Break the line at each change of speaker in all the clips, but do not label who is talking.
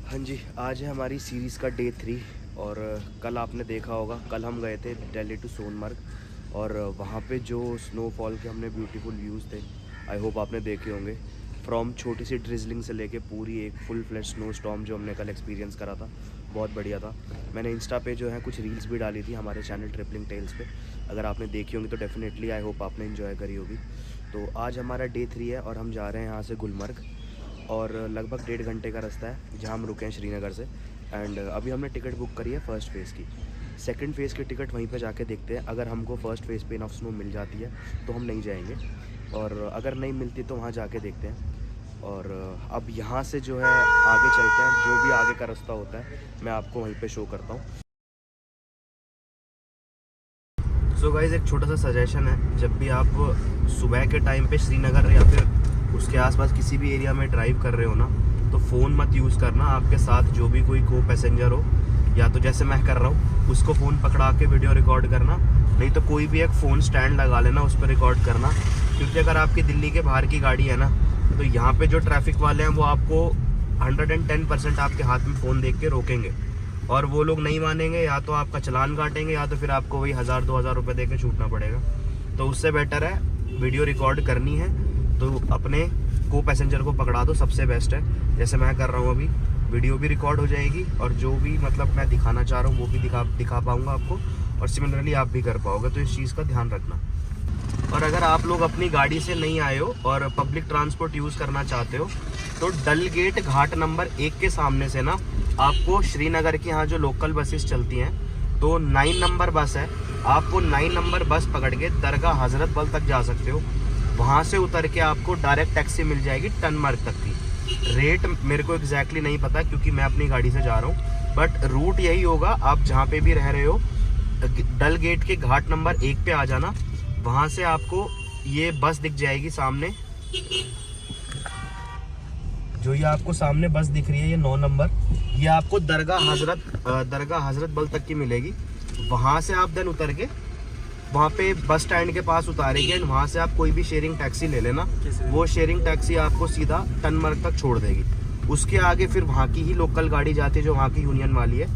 हाँ जी, आज है हमारी सीरीज़ का डे 3 और कल आपने देखा होगा, कल हम गए थे दिल्ली टू सोनमर्ग और वहाँ पे जो स्नोफॉल के हमने ब्यूटीफुल व्यूज़ थे, आई होप आपने देखे होंगे। फ्रॉम छोटी सी ड्रिजलिंग से लेके पूरी एक फुल फ्लैश स्नो स्टॉर्म जो हमने कल एक्सपीरियंस करा था, बहुत बढ़िया था। मैंने इंस्टा पे जो है कुछ रील्स भी डाली थी हमारे चैनल ट्रिपलिंग टेल्स पे, अगर आपने देखी होंगी तो डेफिनेटली आई होप आपने इन्जॉय करी होगी। तो आज हमारा डे 3 है और हम जा रहे हैं यहाँ से गुलमर्ग और लगभग 1.5 घंटे का रास्ता है जहाँ हम रुके हैं श्रीनगर से। एंड अभी हमने टिकट बुक करी है फ़र्स्ट फ़ेज़ की। सेकंड फ़ेज़ की टिकट वहीं पे जाके देखते हैं, अगर हमको फ़र्स्ट फ़ेज़ पे इनफ स्नो मिल जाती है तो हम नहीं जाएंगे, और अगर नहीं मिलती तो वहाँ जाके देखते हैं। और अब यहाँ से जो है आगे चलते हैं, जो भी आगे का रास्ता होता है मैं आपको वहीं पर शो करता हूँ। सो गाइज़, एक छोटा सा सजेशन है, जब भी आप सुबह के टाइम पे श्रीनगर या फिर उसके आसपास किसी भी एरिया में ड्राइव कर रहे हो ना, तो फ़ोन मत यूज़ करना। आपके साथ जो भी कोई को पैसेंजर हो, या तो जैसे मैं कर रहा हूँ उसको फ़ोन पकड़ा के वीडियो रिकॉर्ड करना, नहीं तो कोई भी एक फ़ोन स्टैंड लगा लेना, उस पर रिकॉर्ड करना। क्योंकि अगर आपकी दिल्ली के बाहर की गाड़ी है ना, तो यहाँ पर जो ट्रैफिक वाले हैं वो आपको 110% आपके हाथ में फ़ोन देख के रोकेंगे, और वो लोग नहीं मानेंगे, या तो आपका चालान काटेंगे या तो फिर आपको वही 1000-2000 रुपये दे के छूटना पड़ेगा। तो उससे बेटर है वीडियो रिकॉर्ड करनी है तो अपने को पैसेंजर को पकड़ा दो, सबसे बेस्ट है। जैसे मैं कर रहा हूँ अभी, वीडियो भी रिकॉर्ड हो जाएगी और जो भी मतलब मैं दिखाना चाह रहा हूँ वो भी दिखा पाऊँगा आपको, और सिमिलरली आप भी कर पाओगे। तो इस चीज़ का ध्यान रखना। और अगर आप लोग अपनी गाड़ी से नहीं आए हो और पब्लिक ट्रांसपोर्ट यूज़ करना चाहते हो, तो डल गेट घाट नंबर 1 के सामने से ना आपको श्रीनगर की यहाँ जो लोकल बसेस चलती हैं, तो 9 नंबर बस है, आप वो 9 नंबर बस पकड़ के दरगाह हज़रत बल तक जा सकते हो। वहाँ से उतर के आपको डायरेक्ट टैक्सी मिल जाएगी टनमर्ग तक की। रेट मेरे को एग्जैक्टली नहीं पता क्योंकि मैं अपनी गाड़ी से जा रहा हूँ, बट रूट यही होगा। आप जहाँ पे भी रह रहे हो, डल गेट के घाट नंबर 1 पे आ जाना, वहाँ से आपको ये बस दिख जाएगी सामने, जो ये आपको सामने बस दिख रही है, ये 9 नंबर, ये आपको दरगाह हज़रत बल तक की मिलेगी। वहाँ से आप देन उतर के वहाँ पे बस स्टैंड के पास उतारेगी, एंड वहाँ से आप कोई भी शेयरिंग टैक्सी ले लेना, वो शेयरिंग टैक्सी आपको सीधा टनमर्ग तक छोड़ देगी। उसके आगे फिर वहाँ की ही लोकल गाड़ी जाती है जो वहाँ की यूनियन वाली है,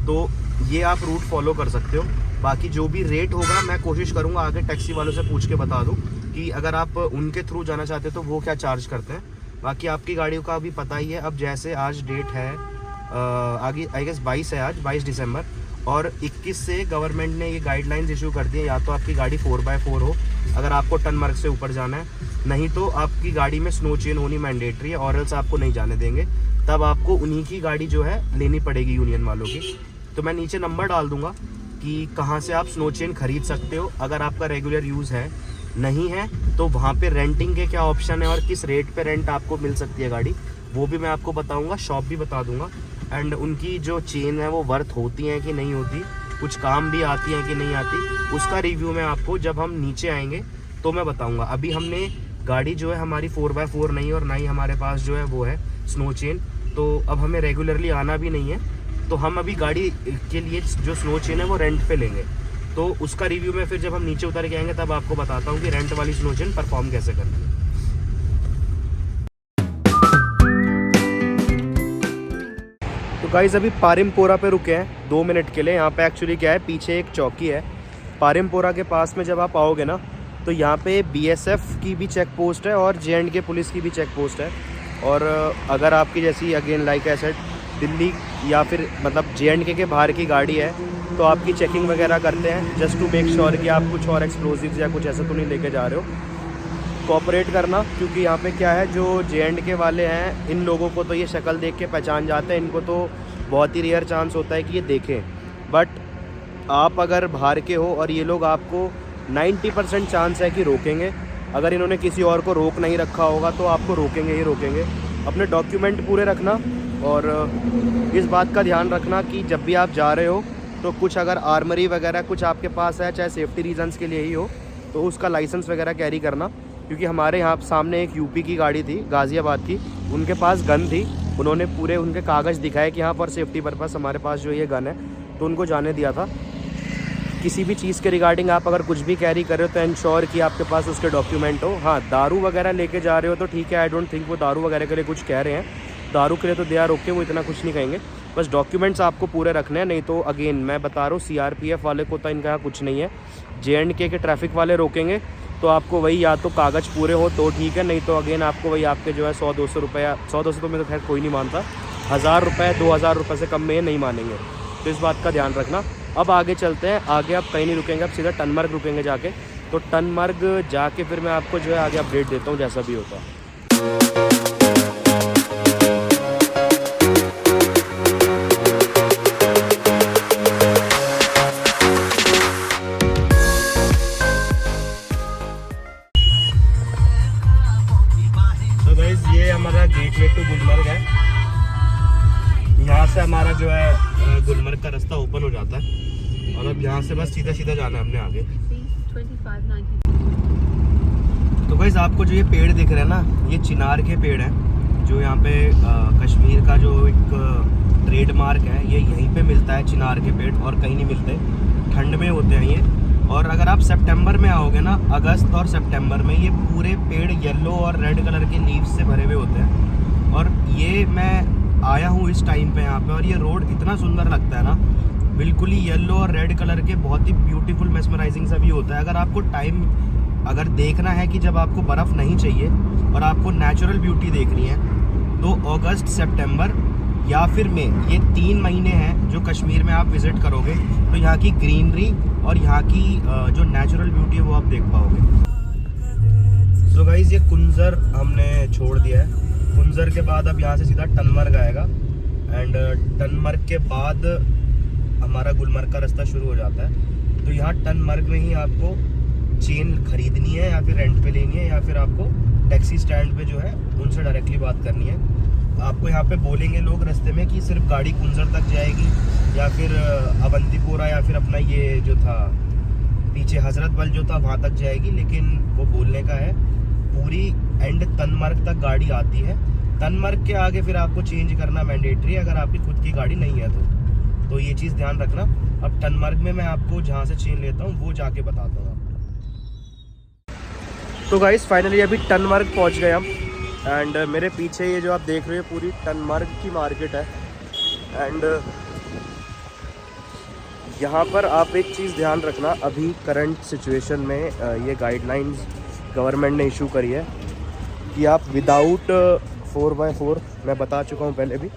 तो ये आप रूट फॉलो कर सकते हो। बाकी जो भी रेट होगा मैं कोशिश करूँगा आगे टैक्सी वालों से पूछ के बता दूँ कि अगर आप उनके थ्रू जाना चाहते हो तो वो क्या चार्ज करते हैं। बाकी आपकी गाड़ियों का अभी पता ही है। अब जैसे आज डेट है आगे आई गेस 22 है, आज 22 दिसंबर, और 21 से गवर्नमेंट ने ये गाइडलाइंस इशू कर दी है, या तो आपकी गाड़ी 4x4 हो अगर आपको टनमर्ग से ऊपर जाना है, नहीं तो आपकी गाड़ी में स्नो चेन होनी मैंडेटरी है, और एल्स आपको नहीं जाने देंगे। तब आपको उन्हीं की गाड़ी जो है लेनी पड़ेगी यूनियन वालों की। तो मैं नीचे नंबर डाल दूंगा कि कहाँ से आप स्नो चेन खरीद सकते हो अगर आपका रेगुलर यूज़ है। नहीं है तो वहाँ पे रेंटिंग के क्या ऑप्शन है और किस रेट पे रेंट आपको मिल सकती है गाड़ी, वो भी मैं आपको बताऊंगा, शॉप भी बता दूंगा। एंड उनकी जो चेन है वो वर्थ होती हैं कि नहीं होती, कुछ काम भी आती हैं कि नहीं आती, उसका रिव्यू मैं आपको जब हम नीचे आएंगे तो मैं बताऊंगा। अभी हमने गाड़ी जो है हमारी 4x4 नहीं, और ना ही हमारे पास जो है वो है स्नो चेन, तो अब हमें रेगुलरली आना भी नहीं है, तो हम अभी गाड़ी के लिए जो स्नो चेन है वो रेंट पे लेंगे। तो उसका रिव्यू में फिर जब हम नीचे उतर के आएंगे तब आपको बताता हूँ कि रेंट वाली स्नो चेन परफॉर्म कैसे करती है। तो गाइस अभी पारिमपोरा पे रुके हैं 2 मिनट के लिए। यहाँ पे एक्चुअली क्या है, पीछे एक चौकी है। पारिमपोरा के पास में जब आप आओगे ना, तो यहाँ पे BSF की भी चेक पोस्ट है और J&K पुलिस की भी चेक पोस्ट है। और अगर आपकी जैसी again like I said Delhi या फिर मतलब J&K के बाहर की गाड़ी है, तो आपकी चेकिंग वगैरह करते हैं जस्ट टू मेक श्योर कि आप कुछ और एक्सप्लोजिव्स या कुछ ऐसा तो नहीं लेके जा रहे हो। कोऑपरेट करना, क्योंकि यहाँ पे क्या है, जो J&K वाले हैं इन लोगों को तो ये शक्ल देख के पहचान जाते हैं, इनको तो बहुत ही रेयर चांस होता है कि ये देखें। बट आप अगर बाहर के हो और ये लोग आपको 90% चांस है कि रोकेंगे। अगर इन्होंने किसी और को रोक नहीं रखा होगा तो आपको रोकेंगे ही रोकेंगे। अपने डॉक्यूमेंट पूरे रखना, और इस बात का ध्यान रखना कि जब भी आप जा रहे हो तो कुछ अगर आर्मरी वगैरह कुछ आपके पास है, चाहे सेफ्टी रीजंस के लिए ही हो, तो उसका लाइसेंस वगैरह कैरी करना। क्योंकि हमारे यहाँ सामने एक यूपी की गाड़ी थी, गाज़ियाबाद की, उनके पास गन थी, उन्होंने पूरे उनके कागज़ दिखाए कि हाँ फॉर सेफ्टी पर्पस हमारे पास जो ये गन है, तो उनको जाने दिया था। किसी भी चीज़ के रिगार्डिंग आप अगर कुछ भी कैरी कर रहे हो तो इंश्योर कि आपके पास उसके डॉक्यूमेंट हो। हाँ, दारू वगैरह लेके जा रहे हो तो ठीक है, आई डोंट थिंक वो दारू वगैरह के लिए कुछ कह रहे हैं, दारू के लिए तो दे आर ओके, वो इतना कुछ नहीं कहेंगे, बस डॉक्यूमेंट्स आपको पूरे रखने हैं। नहीं तो अगेन मैं बता रहा हूँ, CRPF वाले को तो इनका यहाँ कुछ नहीं है। JNK के ट्रैफिक वाले रोकेंगे तो आपको वही या तो कागज़ पूरे हो तो ठीक है, नहीं तो अगेन आपको वही आपके जो है 100-200 रुपये, 100-200 तो मैं तो खैर कोई नहीं मानता, 1000 रुपये 2000 रुपये से कम में नहीं मानेंगे। तो इस बात का ध्यान रखना। अब आगे चलते हैं, आगे आप कहीं नहीं रुकेंगे, आप सीधा टनमर्ग रुकेंगे जाके। तो टनमर्ग जाके फिर मैं आपको जो है आगे अपडेट देता हूँ जैसा भी होता है। ये हमारा गेटवे टू गुलमर्ग है। यहाँ से हमारा जो है गुलमर्ग का रास्ता ओपन हो जाता है और अब यहाँ से बस सीधा सीधा जाना है हमने आगे। तो गाइस आपको जो ये पेड़ दिख रहे हैं ना, ये चिनार के पेड़ हैं, जो यहाँ पे कश्मीर का जो एक ट्रेडमार्क है, ये यहीं पे मिलता है, चिनार के पेड़, और कहीं नहीं मिलते, ठंड में होते हैं ये। और अगर आप सितंबर में आओगे ना, अगस्त और सितंबर में, ये पूरे पेड़ येलो और रेड कलर के लीव्स से भरे हुए होते हैं। और ये मैं आया हूँ इस टाइम पे यहाँ पे, और ये रोड इतना सुंदर लगता है ना, बिल्कुल ही येलो और रेड कलर के, बहुत ही ब्यूटीफुल मेस्मराइजिंग सा भी होता है। अगर आपको टाइम अगर देखना है कि जब आपको बर्फ़ नहीं चाहिए और आपको नेचुरल ब्यूटी देखनी है, तो अगस्त, सितंबर या फिर मई, ये 3 महीने हैं जो कश्मीर में आप विज़िट करोगे, तो यहाँ की ग्रीनरी और यहाँ की जो नेचुरल ब्यूटी है वो आप देख पाओगे। तो गाइस ये कुंजर हमने छोड़ दिया है। कुंजर के बाद अब यहाँ से सीधा टनमर्ग आएगा, एंड टनमर्ग के बाद हमारा गुलमर्ग का रास्ता शुरू हो जाता है। तो यहाँ टनमर्ग में ही आपको चेन खरीदनी है या फिर रेंट पे लेनी है, या फिर आपको टैक्सी स्टैंड पे जो है उनसे डायरेक्टली बात करनी है। आपको यहाँ पे बोलेंगे लोग रास्ते में कि सिर्फ गाड़ी कुंजर तक जाएगी, या फिर अवंतीपोरा, या फिर अपना ये जो था पीछे हजरत बल जो था वहाँ तक जाएगी। लेकिन वो बोलने का है, पूरी एंड टनमर्ग तक गाड़ी आती है। टनमर्ग के आगे फिर आपको चेंज करना मैंडेटरी है अगर आपकी खुद की गाड़ी नहीं है तो ये चीज़ ध्यान रखना। अब टनमर्ग में मैं आपको जहाँ से चेन लेता हूँ वो जाके बताता हूँ। तो गाइस फाइनली अभी टनमर्ग पहुँच गए हम, एंड मेरे पीछे ये जो आप देख रहे हो पूरी टनमर्ग की मार्केट है। एंड यहाँ पर आप एक चीज़ ध्यान रखना, अभी करंट सिचुएशन में ये गाइडलाइंस गवर्नमेंट ने इशू करी है कि आप विदाउट 4x4, मैं बता चुका हूँ पहले भी,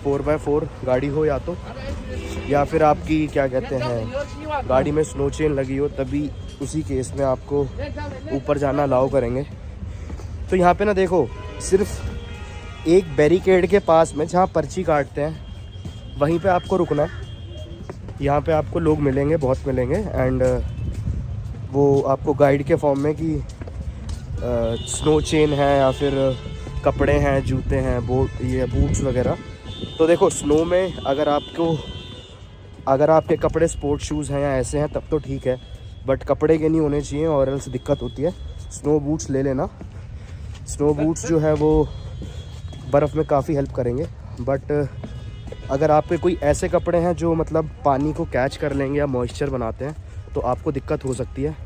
4x4 गाड़ी हो या फिर आपकी क्या कहते हैं गाड़ी में स्नो चेन लगी हो, तभी उसी केस में आपको ऊपर जाना अलाउ करेंगे। तो यहाँ पे ना देखो, सिर्फ एक बैरिकेड के पास में जहाँ पर्ची काटते हैं वहीं पे आपको रुकना है। यहाँ पे आपको लोग मिलेंगे, बहुत मिलेंगे, एंड वो आपको गाइड के फॉर्म में कि स्नो चेन है या फिर कपड़े हैं, जूते हैं, ये बूट्स वगैरह। तो देखो स्नो में अगर आपके कपड़े स्पोर्ट्स शूज़ हैं या ऐसे हैं तब तो ठीक है, बट कपड़े के नहीं होने चाहिए और एल्स दिक्कत होती है। स्नो बूट्स ले लेना। स्नो बूट्स जो है वो बर्फ़ में काफ़ी हेल्प करेंगे, बट अगर आपके कोई ऐसे कपड़े हैं जो मतलब पानी को कैच कर लेंगे या मॉइस्चर बनाते हैं तो आपको दिक्कत हो सकती है।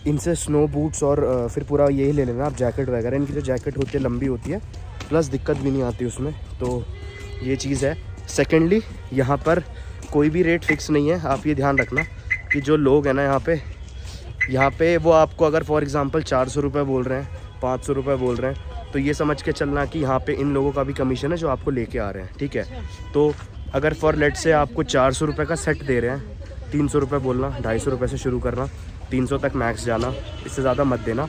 इनसे स्नो बूट्स और फिर पूरा यही ले लेना आप, जैकेट वगैरह। इनकी जो जैकेट होती है लंबी होती है, प्लस दिक्कत भी नहीं आती उसमें, तो ये चीज़ है। सेकेंडली यहाँ पर कोई भी रेट फिक्स नहीं है, आप ये ध्यान रखना कि जो लोग हैं ना यहाँ पे वो आपको अगर फॉर एग्ज़ाम्पल 400 रुपये बोल रहे हैं, 500 रुपये बोल रहे हैं, तो ये समझ के चलना कि यहाँ पे इन लोगों का भी कमीशन है जो आपको लेके आ रहे हैं, ठीक है। तो अगर फॉर लेट से आपको 400 रुपये का सेट दे रहे हैं, 300 रुपये बोलना, 250 रुपये से शुरू करना, 300 तक मैक्स जाना, इससे ज़्यादा मत देना,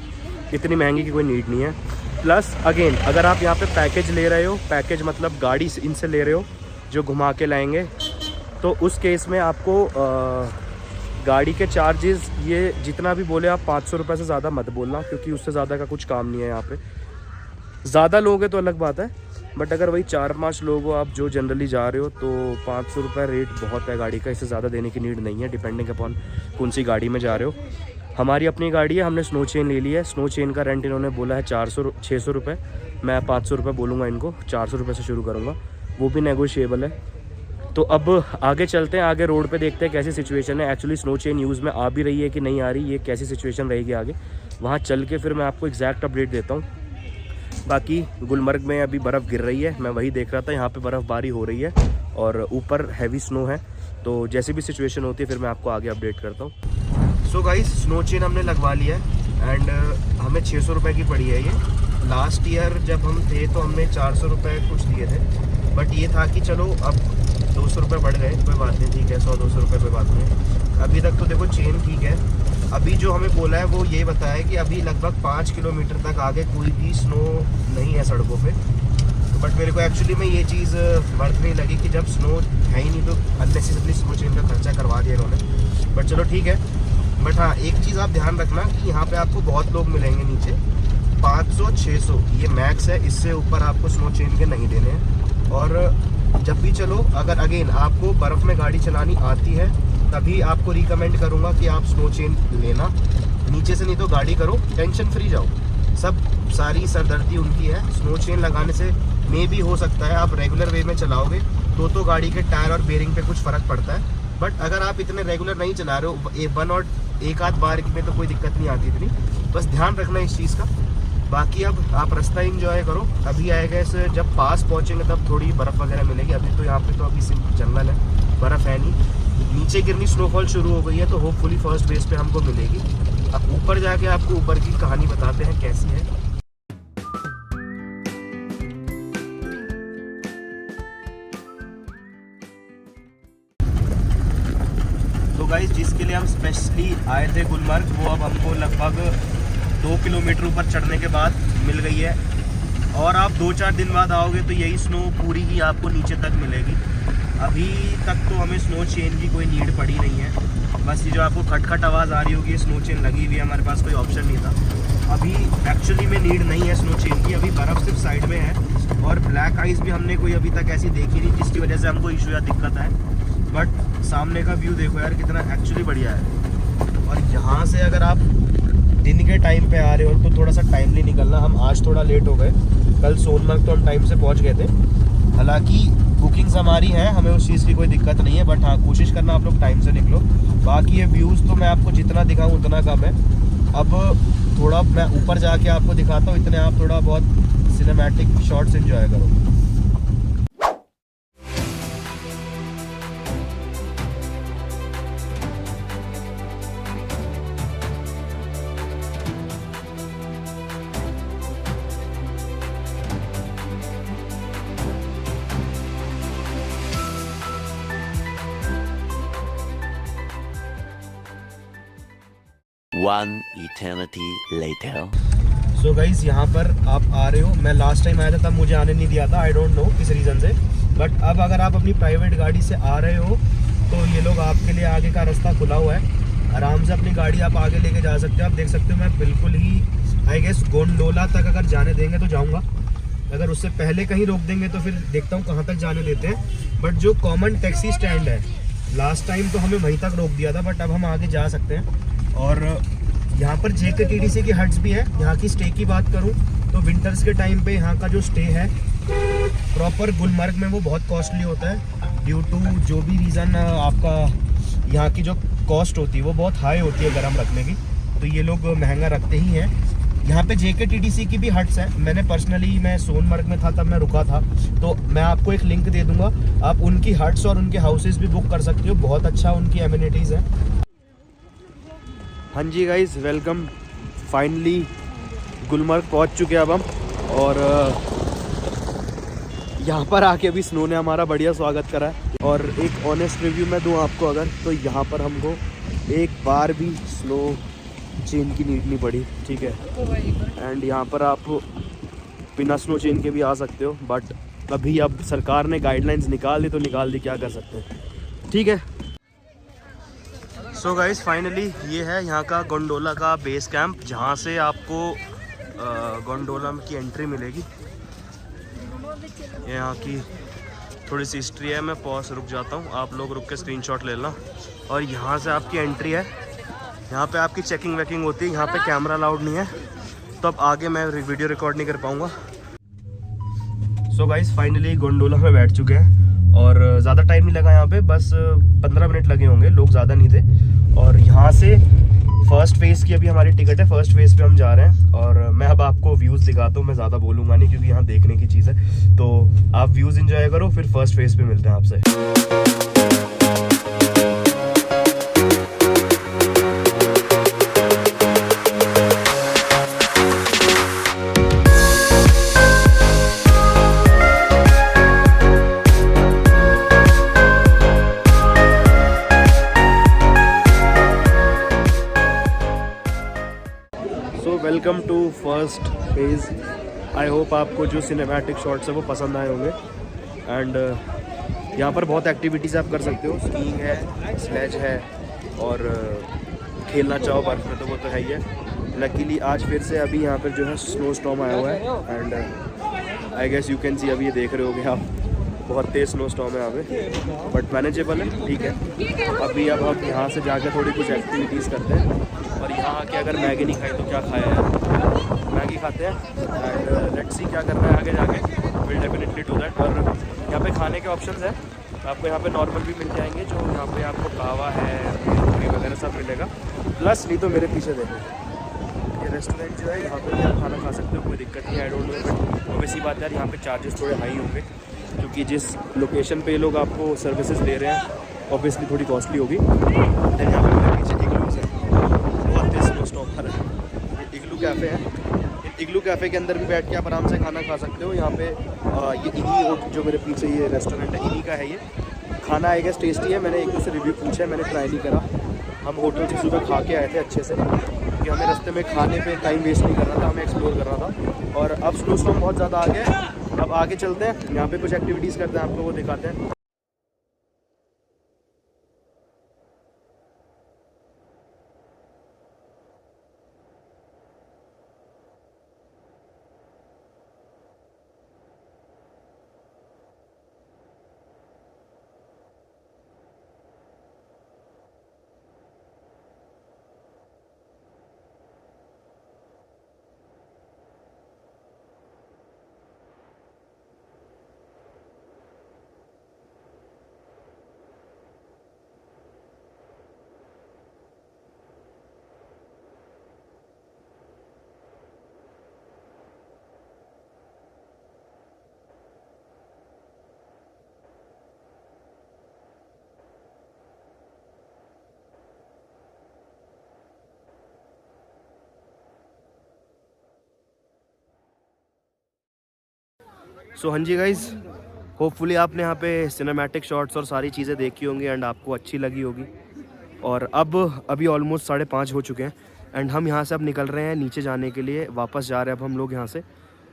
इतनी महंगी की कोई नीड नहीं है। प्लस अगेन अगर आप यहाँ पे पैकेज ले रहे हो, पैकेज मतलब गाड़ी इनसे ले रहे हो जो घुमा के लाएंगे, तो उस केस में आपको गाड़ी के चार्जेस ये जितना भी बोले आप 500 रुपये से ज़्यादा मत बोलना, क्योंकि उससे ज़्यादा का कुछ काम नहीं है यहाँ पे। ज़्यादा लोग हैं तो अलग बात है, बट अगर वही 4-5 लोग हो आप जो जनरली जा रहे हो तो 500 रुपये रेट बहुत है गाड़ी का, इससे ज़्यादा देने की नीड नहीं है, डिपेंडिंग अपॉन कौन सी गाड़ी में जा रहे हो। हमारी अपनी गाड़ी है, हमने स्नो चेन ले ली है। स्नो चेन का रेंट इन्होंने बोला है 600 रुपये, मैं 500 रुपये बोलूँगा इनको, 400 रुपये से शुरू करूँगा, वो भी नेगोशिएबल है। तो अब आगे चलते हैं, आगे रोड पे देखते हैं कैसी सिचुएशन है। एक्चुअली स्नो चेन यूज़ में आ भी रही है कि नहीं आ रही, ये कैसी सिचुएशन रहेगी आगे, वहाँ चल के फिर मैं आपको एग्जैक्ट अपडेट देता हूँ। बाकी गुलमर्ग में अभी बर्फ़ गिर रही है, मैं वही देख रहा था, यहाँ पे बर्फ़बारी हो रही है और ऊपर हैवी स्नो है। तो जैसी भी सिचुएशन होती है फिर मैं आपको आगे अपडेट करता हूँ। सो गाइस, स्नो चेन हमने लगवा लिया है एंड हमें 600 रुपये की पड़ी है ये। लास्ट ईयर जब हम थे तो हमने 400 रुपये कुछ दिए थे, बट ये था कि चलो अब 200 रुपये बढ़ गए, कोई बात नहीं, ठीक है, 100-200 रुपये कोई बात नहीं। अभी तक तो देखो चेन ठीक है। अभी जो हमें बोला है वो ये बताया है कि अभी लगभग 5 किलोमीटर तक आगे कोई भी स्नो नहीं है सड़कों पे। बट मेरे को एक्चुअली में ये चीज़ वर्थ नहीं लगी कि जब स्नो है ही नहीं तो अननेसेसरी स्नो चेन का खर्चा करवा दिया इन्होंने। बट चलो ठीक है। बट हाँ, एक चीज़ आप ध्यान रखना कि यहाँ पे आपको बहुत लोग मिलेंगे नीचे, 500-600 ये मैक्स है, इससे ऊपर आपको स्नो चेन के नहीं देने हैं। और जब भी चलो, अगर अगेन आपको बर्फ़ में गाड़ी चलानी आती है तभी आपको रिकमेंड करूँगा कि आप स्नो चेन लेना, नीचे से नहीं तो गाड़ी करो, टेंशन फ्री जाओ। सारी सरदर्दी उनकी है। स्नो चेन लगाने से मे भी हो सकता है आप रेगुलर वे में चलाओगे तो गाड़ी के टायर और बेरिंग पे कुछ फ़र्क पड़ता है, बट अगर आप इतने रेगुलर नहीं चला रहे हो, एक आध बार में तो कोई दिक्कत नहीं आती इतनी। बस ध्यान रखना इस चीज़ का। बाकी अब आप रास्ता इंजॉय करो। अभी आएगा इसे, जब पास पहुँचेंगे तब थोड़ी बर्फ़ वगैरह मिलेगी। अभी तो यहाँ पे तो अभी सिर्फ जंगल है, बर्फ़ है नहीं। नीचे गिरनी स्नोफॉल शुरू हो गई है तो होपफुली फर्स्ट बेस पे हमको मिलेगी। अब ऊपर जाके आपको ऊपर की कहानी बताते हैं कैसी है। तो गाइस, जिसके लिए हम स्पेशली आए थे गुलमर्ग, वो अब हमको लगभग 2 किलोमीटर ऊपर चढ़ने के बाद मिल गई है। और आप 2-4 दिन बाद आओगे तो यही स्नो पूरी ही आपको नीचे तक मिलेगी। अभी तक तो हमें स्नो चेन की कोई नीड पड़ी नहीं है। बस ये जो आपको खटखट आवाज़ आ रही होगी, स्नो चेन लगी हुई है, हमारे पास कोई ऑप्शन नहीं था। अभी एक्चुअली में नीड नहीं है स्नो चेन की। अभी बर्फ़ सिर्फ साइड में है और ब्लैक आइस भी हमने कोई अभी तक ऐसी देखी नहीं जिसकी वजह से हमको इशू या दिक्कत है। बट सामने का व्यू देखो यार कितना एक्चुअली बढ़िया है। और यहाँ से अगर आप दिन के टाइम पे आ रहे हो तो थोड़ा सा टाइमली निकलना। हम आज थोड़ा लेट हो गए, कल सोनमर्ग तो हम टाइम से पहुँच गए थे। हालांकि बुकिंग्स हमारी हैं, हमें उस चीज़ की कोई दिक्कत नहीं है, बट हाँ, कोशिश करना आप लोग टाइम से निकलो। बाकी ये व्यूज़ तो मैं आपको जितना दिखाऊँ उतना कम है। अब थोड़ा मैं ऊपर जाके आपको दिखाता हूँ, इतने आप थोड़ा बहुत सिनेमैटिक शॉट्स एंजॉय करो।
One eternity later.
So guys, यहाँ पर आप आ रहे हो, मैं लास्ट टाइम आया था तब मुझे आने नहीं दिया था, आई डोंट नो किस रीज़न से। बट अब अगर आप अपनी प्राइवेट गाड़ी से आ रहे हो तो ये लोग आपके लिए आगे का रास्ता खुला हुआ है, आराम से अपनी गाड़ी आप आगे लेके जा सकते हो। आप देख सकते हो मैं बिल्कुल ही आई गेस गोंडोला तक अगर जाने देंगे तो जाऊँगा, अगर उससे पहले कहीं रोक देंगे तो फिर देखता हूँ कहाँ तक जाने देते हैं। बट जो कॉमन टैक्सी स्टैंड है, लास्ट टाइम तो हमें वहीं तक रोक दिया था, बट अब हम आगे जा सकते हैं। और यहाँ पर JKTDC की हट्स भी है। यहाँ की स्टे की बात करूँ तो विंटर्स के टाइम पे यहाँ का जो स्टे है प्रॉपर गुलमर्ग में वो बहुत कॉस्टली होता है, ड्यू टू जो भी रीज़न आपका यहाँ की जो कॉस्ट होती है वो बहुत हाई होती है गर्म रखने की, तो ये लोग महंगा रखते ही हैं। यहाँ पे JKTDC की भी हट्स हैं। मैंने पर्सनली, मैं सोनमर्ग में था तब मैं रुका था, तो मैं आपको एक लिंक दे दूँगा, आप उनकी हट्स और उनके हाउसेस भी बुक कर सकते हो, बहुत अच्छा उनकी एमिनिटीज़ है। हाँ जी गाइस, वेलकम। फाइनली गुलमर्ग पहुंच चुके हैं अब हम, और यहाँ पर आके अभी स्नो ने हमारा बढ़िया स्वागत करा है। और एक ऑनेस्ट रिव्यू मैं दूँ आपको अगर, तो यहाँ पर हमको एक बार भी स्नो चेन की नीड नहीं पड़ी, ठीक है। एंड यहाँ पर आप बिना स्नो चेन के भी आ सकते हो, बट अभी अब सरकार ने गाइडलाइंस निकाल दी तो निकाल दी, क्या कर सकते हैं, ठीक है। सो गाइस, फाइनली ये है यहाँ का गोंडोला का बेस कैंप, जहाँ से आपको गोंडोला की एंट्री मिलेगी। यहाँ की थोड़ी सी हिस्ट्री है, मैं पॉज रुक जाता हूँ, आप लोग रुक के स्क्रीनशॉट ले लेना। और यहाँ से आपकी एंट्री है, यहाँ पे आपकी चेकिंग वेकिंग होती है, यहाँ पे कैमरा अलाउड नहीं है, तो अब आगे मैं वीडियो रिकॉर्ड नहीं कर पाऊँगा। सो गाइस, फाइनली गोंडोला में बैठ चुके हैं और ज़्यादा टाइम नहीं लगा यहाँ पे, बस 15 मिनट लगे होंगे, लोग ज़्यादा नहीं थे। और यहाँ से फर्स्ट फेज़ की अभी हमारी टिकट है, फर्स्ट फेज़ पे हम जा रहे हैं। और मैं अब आपको व्यूज़ दिखाता हूँ, मैं ज़्यादा बोलूँगा नहीं क्योंकि यहाँ देखने की चीज़ है। तो आप व्यूज़ एंजॉय करो, फिर फर्स्ट फेज़ पे मिलते हैं आपसे। Welcome to first phase. I hope आपको जो सिनेमैटिक शॉट्स है वो पसंद आए होंगे। एंड यहाँ पर बहुत एक्टिविटीज़ आप कर सकते हो, स्कीइंग है, स्लेज है, और खेलना चाहो बर्फ़ में तो वो तो है ही है। लकीली आज फिर से अभी यहाँ पर जो है स्नो स्टॉर्म आया हुआ है। And I guess you can see, अभी ये देख रहे होगे आप, बहुत तेज़ स्नो स्टॉर्म है यहाँ पे, बट मैनेजेबल है, ठीक है। अभी अब हम यहाँ से जाकर थोड़ी कुछ एक्टिविटीज़ करते हैं। और यहाँ आके अगर मैगी नहीं खाई तो क्या खाया है, मैगी खाते हैं। एंड लेट्स सी क्या करना है आगे जाके, विल डेफिनेटली डू दैट। और यहाँ पे खाने के ऑप्शंस हैं, आपको यहाँ पे नॉर्मल भी मिल जाएंगे, जो यहाँ पे आपको कहवा है, पूरी वगैरह सब मिलेगा। प्लस नहीं तो मेरे पीछे देखो, ये रेस्टोरेंट जो है, यहाँ पे भी आप खाना खा सकते हो, कोई दिक्कत नहीं। I don't know, but obviously बात है यार, यहाँ पे चार्जेस थोड़े हाई होंगे क्योंकि जिस लोकेशन पे ये लोग आपको सर्विसेज दे रहे हैं ऑब्वियसली थोड़ी कॉस्टली होगी। देन यहाँ पे मेरे पीछे इग्लूस है, बहुत तेज स्नो स्टॉर्म आ रहा है। ये इग्लू कैफ़े है, इग्लू कैफ़े के अंदर भी बैठ के आप आराम से खाना खा सकते हो। यहाँ पे ये इन्हीं, जो मेरे पीछे ये रेस्टोरेंट है, इन्हीं का है ये। खाना आई गेस टेस्टी है, मैंने एक दो से रिव्यू पूछा है, मैंने ट्राई नहीं करा। हम होटल से सुबह खा के आए थे अच्छे से, क्योंकि हमें रास्ते में खाने पे टाइम वेस्ट नहीं करना था, हमें एक्सप्लोर करना था। और अब स्नो स्टॉर्म बहुत ज़्यादा आ गया है, अब आगे चलते हैं, यहाँ पे कुछ एक्टिविटीज़ करते हैं, आपको वो दिखाते हैं। सो हाँ जी गाइज़, होपफुली आपने यहाँ पे सिनेमैटिक शॉट्स और सारी चीज़ें देखी होंगी एंड आपको अच्छी लगी होगी। और अब अभी ऑलमोस्ट 5:30 हो चुके हैं एंड हम यहाँ से अब निकल रहे हैं नीचे जाने के लिए, वापस जा रहे हैं अब हम लोग यहाँ से।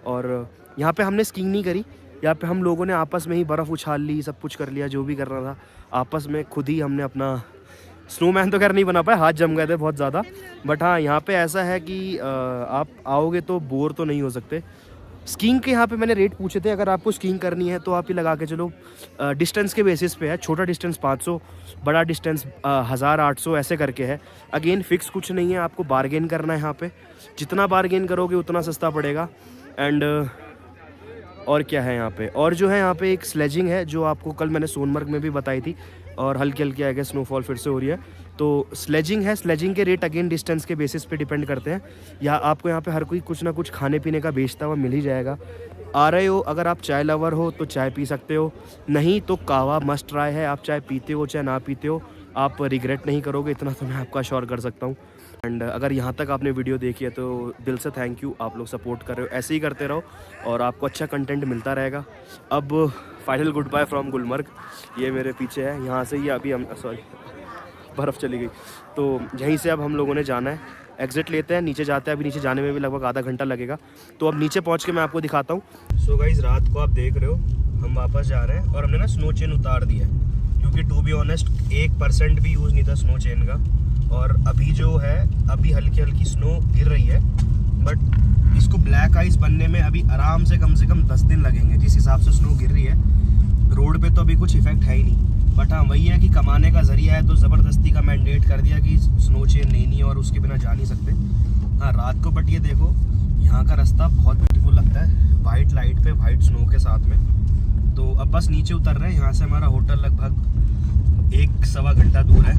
और यहाँ पे हमने स्कीइंग नहीं करी, यहाँ पे हम लोगों ने आपस में ही बर्फ़ उछाल ली, सब कुछ कर लिया जो भी करना था आपस में, खुद ही हमने अपना स्नोमैन तो खैर नहीं बना पाए, हाथ जम गए थे बहुत ज़्यादा। बट हाँ, यहाँ पे ऐसा है कि आप आओगे तो बोर तो नहीं हो सकते। स्कीइंग के यहाँ पे मैंने रेट पूछे थे, अगर आपको स्कीइंग करनी है तो आप ही लगा के चलो, डिस्टेंस के बेसिस पे है। छोटा डिस्टेंस 500, बड़ा डिस्टेंस 1800 ऐसे करके है। अगेन फिक्स कुछ नहीं है, आपको बार्गेन करना है यहाँ पे, जितना बार्गेन करोगे उतना सस्ता पड़ेगा। एंड और क्या है यहाँ पे, और जो है यहाँ पे एक स्लेजिंग है जो आपको कल मैंने सोनमर्ग में भी बताई थी, और हल्की हल्की आगे स्नोफॉल फिर से हो रही है। तो स्लेजिंग है, स्लेजिंग के रेट अगेन डिस्टेंस के बेसिस पे डिपेंड करते हैं। या आपको यहाँ पे हर कोई कुछ ना कुछ खाने पीने का बेचता हुआ मिल ही जाएगा। आ रहे हो, अगर आप चाय लवर हो तो चाय पी सकते हो, नहीं तो कहवा मस्ट ट्राई है। आप चाय पीते हो चाहे ना पीते हो, आप रिग्रेट नहीं करोगे, इतना तो मैं आपका श्योर कर सकता हूँ। एंड अगर यहाँ तक आपने वीडियो देखी है तो दिल से थैंक यू, आप लोग सपोर्ट कर रहे हो, ऐसे ही करते रहो और आपको अच्छा कंटेंट मिलता रहेगा। अब final goodbye from Gulmarg, ये मेरे पीछे है, यहाँ से ही अभी हम बर्फ़ चली गई, तो यहीं से अब हम लोगों ने जाना है, एग्जिट लेते हैं, नीचे जाते हैं। अभी नीचे जाने में भी लगभग आधा घंटा लगेगा, तो अब नीचे पहुँच के मैं आपको दिखाता हूँ। सो गाइस, रात को आप देख रहे हो हम वापस जा रहे हैं और हमने ना स्नो चेन उतार दिया है, क्योंकि टू बी ऑनेस्ट 1% भी यूज़ नहीं था स्नो चेन का। और अभी जो है, अभी हल्की हल्की स्नो गिर रही है, बट इसको ब्लैक आइस बनने में अभी आराम से कम 10 दिन लगेंगे। जिस हिसाब से स्नो गिर रही है, रोड पे तो अभी कुछ इफेक्ट है ही नहीं, बट हाँ वही है कि कमाने का जरिया है, तो ज़बरदस्ती का मैंडेट कर दिया कि स्नो चेन लेनी है और उसके बिना जा नहीं सकते। हाँ रात को, बट ये देखो यहाँ का रास्ता बहुत ब्यूटीफुल लगता है, वाइट लाइट पे वाइट स्नो के साथ में। तो अब बस नीचे उतर रहे हैं, यहाँ से हमारा होटल लगभग 1-1.25 घंटा दूर है।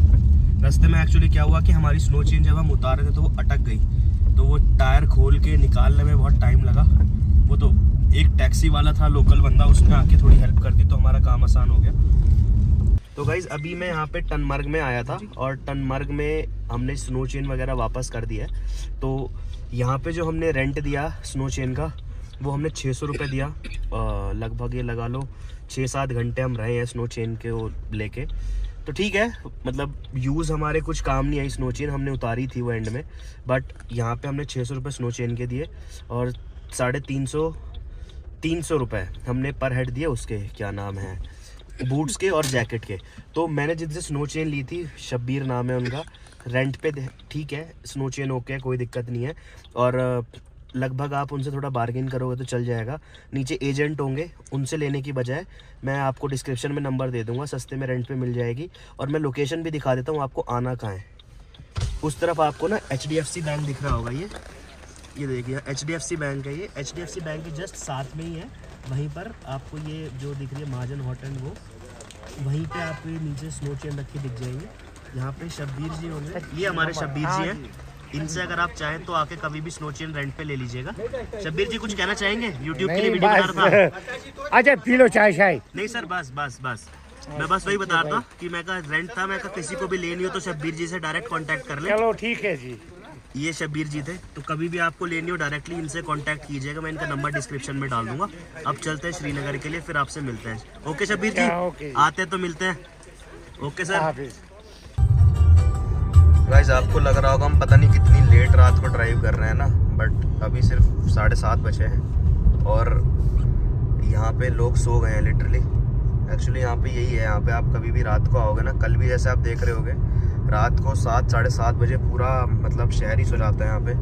रास्ते में एक्चुअली क्या हुआ कि हमारी स्नो चेन जब हम उतार रहे थे तो वो अटक गई, तो वो टायर खोल के निकालने में बहुत टाइम लगा। वो तो एक टैक्सी वाला था लोकल बंदा, उसने आके थोड़ी हेल्प कर दी तो हमारा काम आसान हो गया। तो गाइज अभी मैं यहाँ पे टनमर्ग में आया था और टनमर्ग में हमने स्नो चेन वगैरह वापस कर दिया है। तो यहाँ पे जो हमने रेंट दिया स्नो चेन का वो हमने 600 रुपये दिया। लगभग ये लगा लो 6-7 घंटे हम रहे हैं स्नो चेन के वो लेके। तो ठीक है, मतलब यूज़ हमारे कुछ काम नहीं आई स्नो चेन, हमने उतारी थी वो एंड में। बट यहाँ पे हमने 600 रुपये स्नो चेन के दिए और 350 रुपये हमने पर हेड दिए उसके, क्या नाम है, बूट्स के और जैकेट के। तो मैंने जिनसे स्नो चेन ली थी, शब्बीर नाम है उनका, रेंट पे ठीक है, स्नो चेन ओके है, कोई दिक्कत नहीं है। और लगभग आप उनसे थोड़ा बार्गेन करोगे तो चल जाएगा। नीचे एजेंट होंगे, उनसे लेने की बजाय मैं आपको डिस्क्रिप्शन में नंबर दे दूंगा, सस्ते में रेंट पे मिल जाएगी। और मैं लोकेशन भी दिखा देता हूँ आपको, आना कहाँ है। उस तरफ आपको ना HDFC बैंक दिख रहा होगा, ये देखिए HDFC बैंक है। ये HDFC बैंक के जस्ट साथ में ही है। वहीं पर आपको ये जो दिख रही है महाजन होटल, वो वहीं पे आपको ये नीचे स्नो चेन रखे दिख जाएंगे। यहाँ पे शब्बीर जी होंगे, ये हमारे शब्बीर जी हैं। इनसे अगर आप चाहें तो आके कभी भी स्नो चेन रेंट पे ले लीजिएगा। शब्बीर जी कुछ कहना चाहेंगे? यूट्यूब के लिए वीडियो बना रहा था।
अच्छा पी लो चाय शाय।
नहीं सर, बस मैं बस वही बता रहा था कि मैं का रेंट था, मैं का किसी को भी लेनी हो तो शब्बीर जी से डायरेक्ट कांटेक्ट कर ले।
चलो ठीक है जी।
ये शब्बीर जी थे, तो कभी भी आपको लेनी हो डायरेक्टली इनसे कांटेक्ट कीजिएगा। मैं इनका नंबर डिस्क्रिप्शन में डाल दूंगा। अब चलते हैं श्रीनगर के लिए, फिर आपसे मिलते हैं। ओके शब्बीर जी,
ओके।
आते हैं तो मिलते हैं। Okay sir.
गाइस आपको लग रहा होगा हम पता नहीं कितनी लेट रात को ड्राइव कर रहे हैं ना, बट अभी सिर्फ 7:30 बजे हैं और यहाँ पे लोग सो गए हैं लिटरली। एक्चुअली यहाँ पे यही है, यहाँ पे आप कभी भी रात को आओगे ना, कल भी जैसे आप देख रहे होगे, रात को 7-7:30 बजे पूरा मतलब शहर ही सो जाता है यहाँ पे।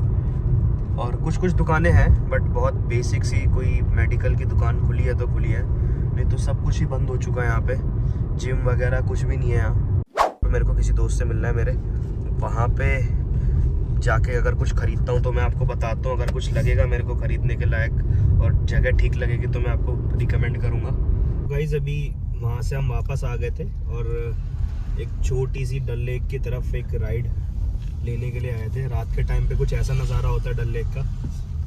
और कुछ दुकानें हैं बट बहुत बेसिक सी, कोई मेडिकल की दुकान खुली है तो खुली है, नहीं तो सब कुछ ही बंद हो चुका है यहाँ पे। जिम वगैरह कुछ भी नहीं है यहाँ। तो मेरे को किसी दोस्त से मिलना है मेरे, वहाँ पे जाके अगर कुछ ख़रीदता हूँ तो मैं आपको बताता हूँ। अगर कुछ लगेगा मेरे को ख़रीदने के लायक और जगह ठीक लगेगी तो मैं आपको रिकमेंड करूँगा। गाइस अभी वहाँ से हम वापस आ गए थे और एक छोटी सी डल लेक की तरफ एक राइड लेने के लिए आए थे। रात के टाइम पे कुछ ऐसा नज़ारा होता है डल लेक का,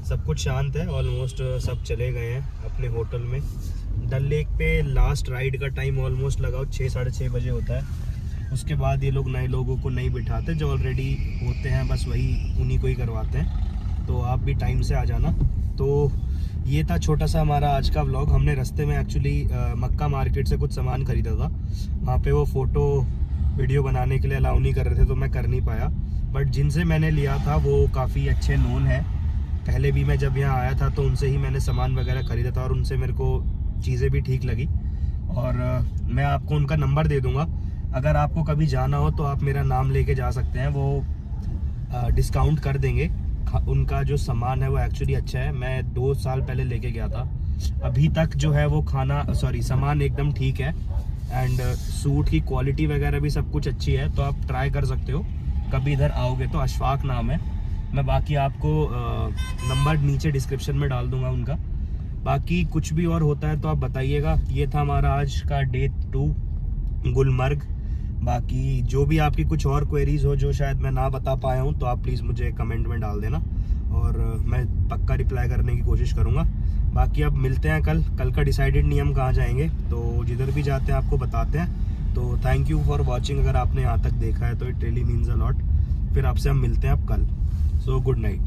सब कुछ शांत है, ऑलमोस्ट सब चले गए हैं अपने होटल में। डल लेक पे लास्ट राइड का टाइम ऑलमोस्ट लगाओ 6-6:30 बजे होता है। उसके बाद ये लोग नए लोगों को नहीं बिठाते, जो ऑलरेडी होते हैं बस वही उन्हीं को ही करवाते हैं। तो आप भी टाइम से आ जाना। तो ये था छोटा सा हमारा आज का व्लॉग। हमने रास्ते में एक्चुअली मक्का मार्केट से कुछ सामान ख़रीदा था, वहाँ पे वो फ़ोटो वीडियो बनाने के लिए अलाउ नहीं कर रहे थे तो मैं कर नहीं पाया। बट जिनसे मैंने लिया था वो काफ़ी अच्छे नोन है, पहले भी मैं जब यहाँ आया था तो उनसे ही मैंने सामान वगैरह ख़रीदा था और उनसे मेरे को चीज़ें भी ठीक लगी। और मैं आपको उनका नंबर दे दूँगा, अगर आपको कभी जाना हो तो आप मेरा नाम लेके जा सकते हैं, वो डिस्काउंट कर देंगे। उनका जो सामान है वो एक्चुअली अच्छा है, मैं 2 साल पहले लेके गया था, अभी तक जो है वो सामान एकदम ठीक है। एंड सूट की क्वालिटी वगैरह भी सब कुछ अच्छी है, तो आप ट्राई कर सकते हो कभी इधर आओगे तो। अशफाक नाम है, मैं बाकी आपको नंबर नीचे डिस्क्रिप्शन में डाल दूंगा उनका। बाकी कुछ भी और होता है तो आप बताइएगा। ये था हमारा आज का डे 2 गुलमर्ग। बाकी जो भी आपकी कुछ और क्वेरीज हो जो शायद मैं ना बता पाया हूँ तो आप प्लीज़ मुझे कमेंट में डाल देना और मैं पक्का रिप्लाई करने की कोशिश करूँगा। बाकी अब मिलते हैं कल का डिसाइडेड नहीं हम कहाँ जाएंगे, तो जिधर भी जाते हैं आपको बताते हैं। तो थैंक यू फॉर वॉचिंग, अगर आपने यहाँ तक देखा है तो it really means a lot. फिर आपसे हम मिलते हैं अब कल। So good night.